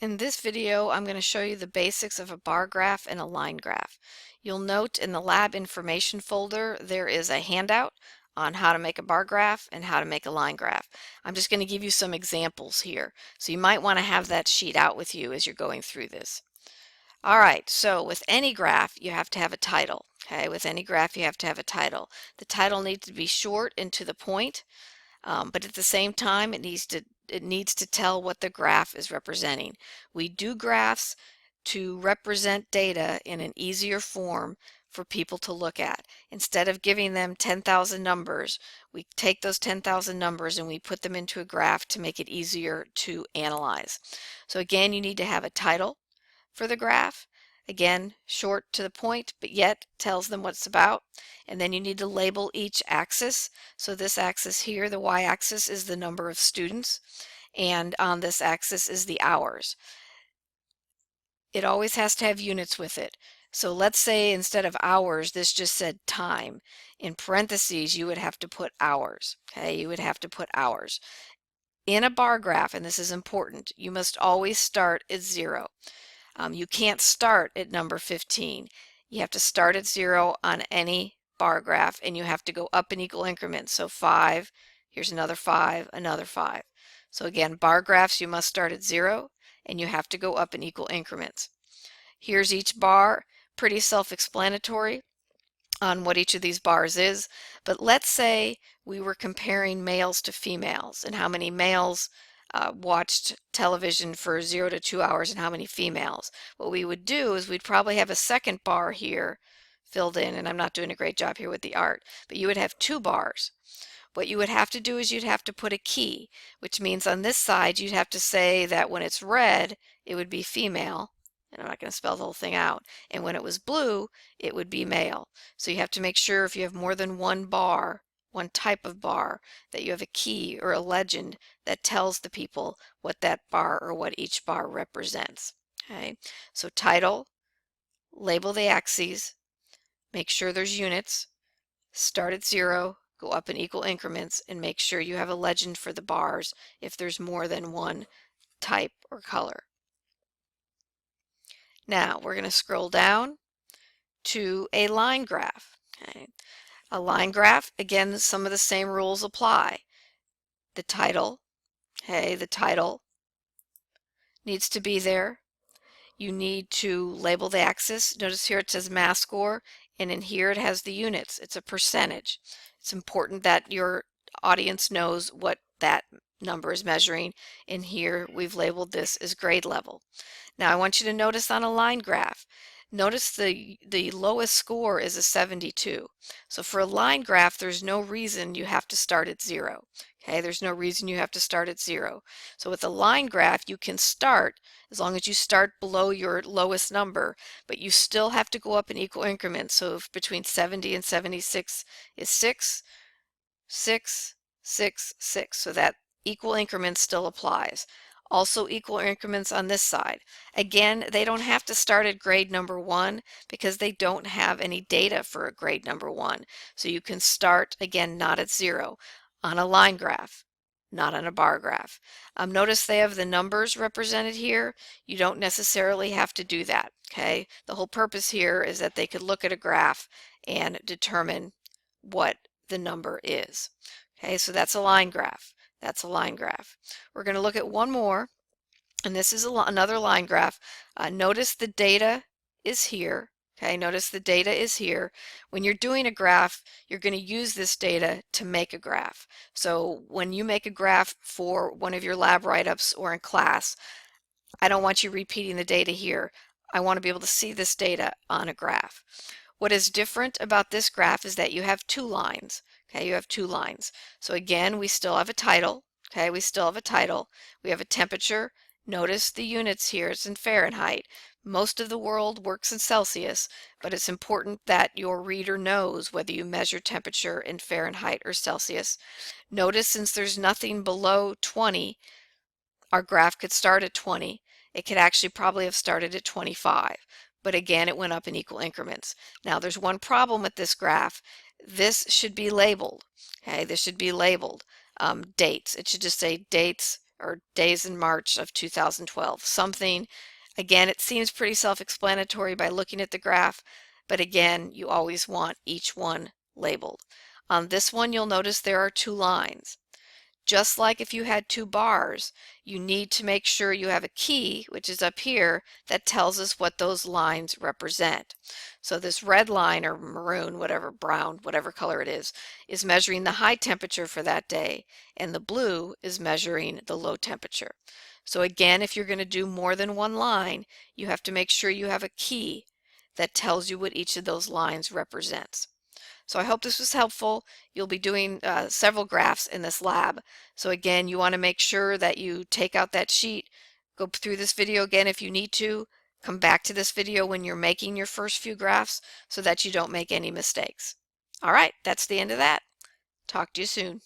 In this video, I'm going to show you the basics of a bar graph and a line graph. You'll note in the lab information folder there is a handout on how to make a bar graph and how to make a line graph. I'm just going to give you some examples here, so you might want to have that sheet out with you as you're going through this. All right, so with any graph, you have to have a title. Okay, with any graph, you have to have a title. The title needs to be short and to the point. But at the same time, it needs to tell what the graph is representing. We do graphs to represent data in an easier form for people to look at. Instead of giving them 10,000 numbers, we take those 10,000 numbers and we put them into a graph to make it easier to analyze. So again, you need to have a title for the graph. Again, short to the point, but yet tells them what it's about. And then you need to label each axis. So this axis here, the y-axis, is the number of students, and on this axis is the hours. It always has to have units with it. So let's say instead of hours, this just said time. In parentheses, you would have to put hours. Okay, you would have to put hours. In a bar graph, and this is important, you must always start at 0. You can't start at number 15. You have to start at 0 on any bar graph, and you have to go up in equal increments. So 5, here's another 5, another 5. So again, bar graphs, you must start at 0, and you have to go up in equal increments. Here's each bar, pretty self-explanatory on what each of these bars is, but let's say we were comparing males to females and how many males watched television for 0 to 2 hours and how many females. What we would do is we'd probably have a second bar here filled in, and I'm not doing a great job here with the art, but you would have 2 bars. What you would have to do is you'd have to put a key, which means on this side you'd have to say that when it's red, it would be female, and I'm not going to spell the whole thing out, and when it was blue, it would be male. So you have to make sure if you have more than one bar, one type of bar, that you have a key or a legend that tells the people what that bar or what each bar represents. Okay, so title, label the axes, make sure there's units, start at 0, go up in equal increments, and make sure you have a legend for the bars if there's more than one type or color. Now we're going to scroll down to a line graph. Okay. A line graph, again, some of the same rules apply. The title, okay, the title needs to be there. You need to label the axis. Notice here it says mass score, and in here it has the units. It's a percentage. It's important that your audience knows what that number is measuring. In here we've labeled this as grade level. Now I want you to notice on a line graph, notice the lowest score is a 72. So for a line graph, there's no reason you have to start at 0. Okay, there's no reason you have to start at 0. So with a line graph, you can start as long as you start below your lowest number, but you still have to go up in equal increments. So if between 70 and 76 is 6, 6, 6, 6. So that equal increment still applies. Also equal increments on this side. Again, they don't have to start at grade number 1 because they don't have any data for a grade number 1. So you can start, again, not at 0 on a line graph, not on a bar graph. Notice they have the numbers represented here. You don't necessarily have to do that. Okay, the whole purpose here is that they could look at a graph and determine what the number is. Okay, so that's a line graph. That's a line graph. We're going to look at one more, and this is another line graph. Notice the data is here. Okay, notice the data is here. When you're doing a graph, you're going to use this data to make a graph. So when you make a graph for one of your lab write-ups or in class, I don't want you repeating the data here. I want to be able to see this data on a graph. What is different about this graph is that you have 2 lines. Okay, you have 2 lines. So again, we still have a title. Okay, we still have a title. We have a temperature. Notice the units here, it's in Fahrenheit. Most of the world works in Celsius, but it's important that your reader knows whether you measure temperature in Fahrenheit or Celsius. Notice since there's nothing below 20, our graph could start at 20. It could actually probably have started at 25, but again, it went up in equal increments. Now there's one problem with this graph. This should be labeled. Okay, this should be labeled dates. It should just say dates or days in March of 2012. Something, again, it seems pretty self-explanatory by looking at the graph, but again, you always want each one labeled. On this one, you'll notice there are two lines. Just like if you had two bars, you need to make sure you have a key, which is up here, that tells us what those lines represent. So this red line, or maroon, whatever, brown, whatever color it is measuring the high temperature for that day, and the blue is measuring the low temperature. So again, if you're going to do more than one line, you have to make sure you have a key that tells you what each of those lines represents. So I hope this was helpful. You'll be doing several graphs in this lab. So again, you want to make sure that you take out that sheet, go through this video again if you need to, come back to this video when you're making your first few graphs so that you don't make any mistakes. All right, that's the end of that. Talk to you soon.